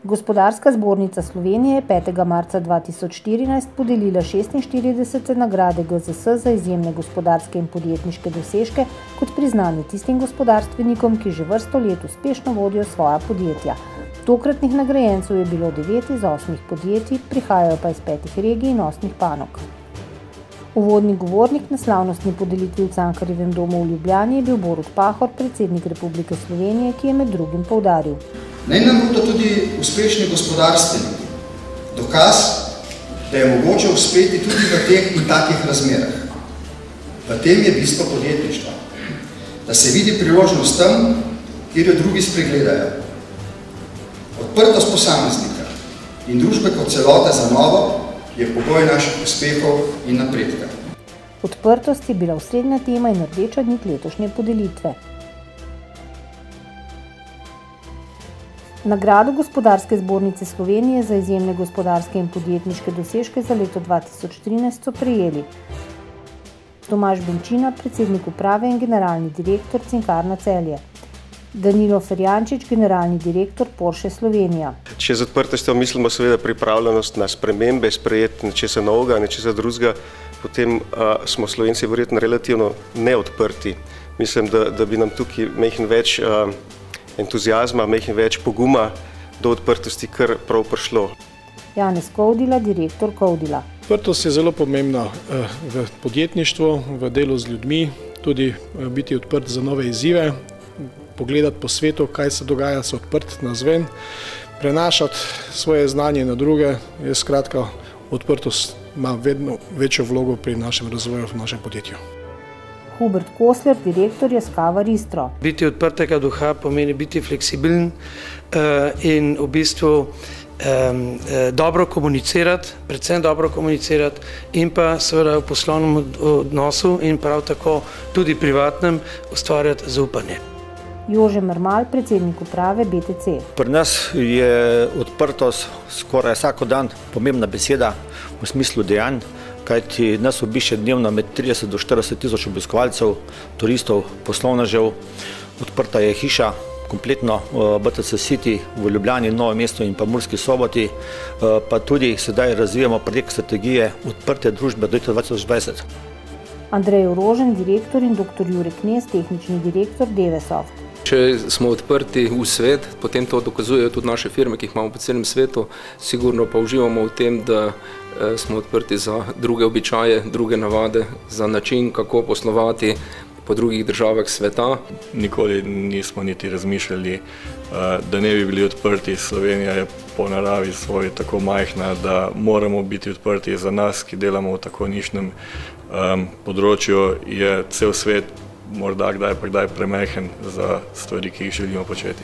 Gospodarska zbornica Slovenije je 5. marca 2014 podelila 46. nagrade GZS za izjemne gospodarske in podjetniške dosežke kot priznanje tistim gospodarstvenikom, ki že vrsto let uspešno vodijo svoja podjetja. Tokratnih nagrajencev je bilo 9 iz 8 podjetij, prihajajo pa iz 5 regij in 8 panog. Uvodni govornik na slavnostni podelitvi v Cankarjevem domu v Ljubljani je bil Borut Pahor, predsednik Republike Slovenije, ki je med drugim poudaril: Naj nam bodo tudi uspešni gospodarstveniki dokaz, da je mogoče uspeti tudi v teh in takih razmerah. V tem je bistvo podjetništva, da se vidi priložnost tam, kjer jo drugi spregledajo. Odprtost posameznika in družbe kot celote za novo je pogoj naših uspehov in napredka. Odprtost je bila osrednja tema in rdeča nit letošnje podelitve. Nagrado Gospodarske zbornice Slovenije za izjemne gospodarske in podjetniške dosežke za leto 2013 so prejeli Tomaž Benčina, predsednik uprave in generalni direktor Cinkarna Celje; Danilo Ferjančič, generalni direktor Porsche Slovenija. Če z odprtostjo mislimo seveda pripravljenost na spremembe, sprejeti nečesa novega, nečesa drugega, potem smo Slovenci verjetno relativno neodprti. Mislim, da bi nam tukaj majhen več entuzijazma, majhen več poguma do odprtosti kar prav prišlo. Janez Kovdila, direktor Kovdila. Odprtost je zelo pomembna v podjetništvu, v delu z ljudmi, tudi biti odprt za nove izzive, pogledati po svetu, kaj se dogaja, se odprt navzven, prenašati svoje znanje na druge. Skratka, odprtost ima vedno večjo vlogo pri našem razvoju v našem podjetju. Hubert Kosler, direktor Yaskawa Ristro. Biti odprtega duha pomeni biti fleksibilen in v bistvu dobro komunicirati, predvsem dobro komunicirati in pa seveda v poslovnem odnosu in prav tako tudi privatnem ustvarjati zaupanje. Jože Mermal, predsednik uprave BTC. Pri nas je odprtost skoraj vsak dan pomembna beseda v smislu dejanj, kajti nas obišče dnevno med 30 do 40 tisoč obiskovalcev, turistov, poslovnežev. Odprta je hiša, kompletno BTC City v Ljubljani, Novem mestu in pa Murski Soboti, pa tudi sedaj razvijamo projekt strategije odprte družbe do leta 2020. Andrej Orožen, direktor, in dr. Jure Knez, tehnični direktor Devesoft. Če smo odprti v svet, potem to dokazujejo tudi naše firme, ki jih imamo po celem svetu. Sigurno pa uživamo v tem, da smo odprti za druge običaje, druge navade, za način, kako poslovati po drugih državah sveta. Nikoli nismo niti razmišljali, da ne bi bili odprti. Slovenija je po naravi svoji tako majhna, da moramo biti odprti. Za nas, ki delamo v tako nišnem področju, je cel svet morda kdaj pa kdaj premehen za stvari, ki jih želimo početi.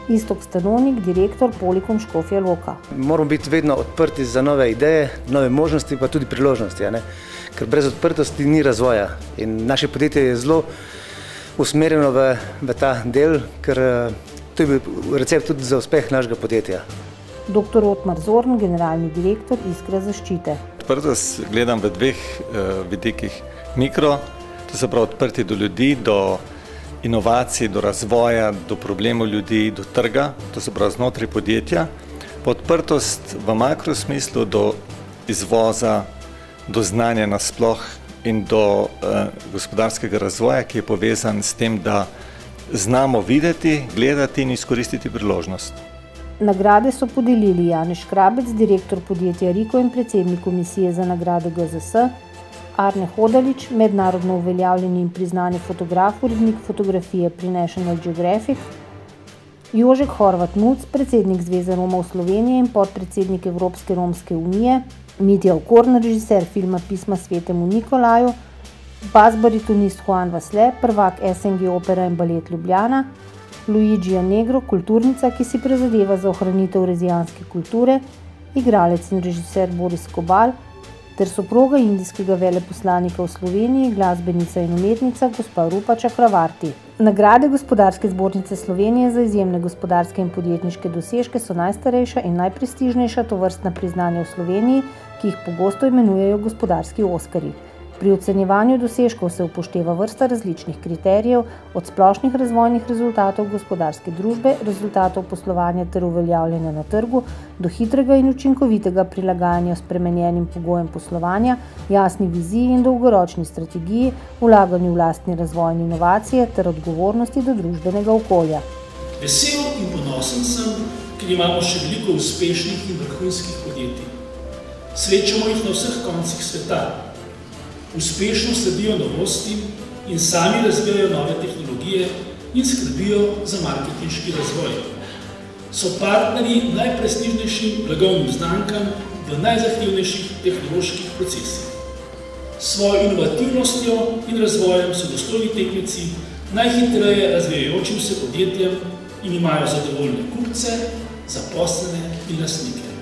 Iztok Stanovnik, direktor Polikom Škofja Loka. Moramo biti vedno odprti za nove ideje, nove možnosti, pa tudi priložnosti, ker brez odprtosti ni razvoja. In naše podjetje je zelo usmerjeno v ta del, ker to je bil recept tudi za uspeh našega podjetja. Dr. Otmar Zorn, generalni direktor Iskra zaščite. Odprtost gledam v dveh vidikih. Mikro, to se pravi odprti do ljudi, do inovacij, do razvoja, do problemov ljudi, do trga, to se pravi znotraj podjetja. Pa odprtost v makrosmislu do izvoza, do znanja nasploh in do gospodarskega razvoja, ki je povezan s tem, da znamo videti, gledati in izkoristiti priložnost. Nagrade so podelili Janez Škrabec, direktor podjetja Riko in predsednik komisije za nagrade GZS, Arne Hodalič, mednarodno uveljavljeni in priznani fotograf, urednik fotografije pri National Geographic, Jožek Horvat Muc, predsednik Zveze Romov Slovenije in podpredsednik Evropske romske unije, Mitja Okorn, režiser filma Pisma svetemu Nikolaju, bas-baritonist Juan Vasle, prvak SNG Opera in balet Ljubljana, Luigi Negro, kulturnica, ki si prizadeva za ohranitev rezijanske kulture, igralec in režiser Boris Kobal, ter soproga indijskega veleposlanika v Sloveniji, glasbenica in umetnica gospa Rupa Čakravarti. Nagrade Gospodarske zbornice Slovenije za izjemne gospodarske in podjetniške dosežke so najstarejša in najprestižnejša tovrstna priznanja v Sloveniji, ki jih pogosto imenujejo gospodarski oskarji. Pri ocenjevanju dosežkov se upošteva vrsta različnih kriterijev, od splošnih razvojnih rezultatov gospodarske družbe, rezultatov poslovanja ter uveljavljanja na trgu, do hitrega in učinkovitega prilagajanja spremenjenim pogojem poslovanja, jasni viziji in dolgoročni strategiji, vlaganju v lastni razvoj in inovacije ter odgovornosti do družbenega okolja. Vesel in ponosen sem, ker imamo še veliko uspešnih in vrhunskih podjetij. Srečamo jih na vseh koncih sveta. Uspešno sledijo novosti in sami razvijajo nove tehnologije in skrbijo za marketinški razvoj. So partnerji najprestižnejšim blagovnim znamkam v najzahtevnejših tehnoloških procesih. S svojo inovativnostjo in razvojem so dostojni tekmeci najhitreje razvijajočim se podjetjem in imajo zadovoljne kupce, zaposlene in lastnike.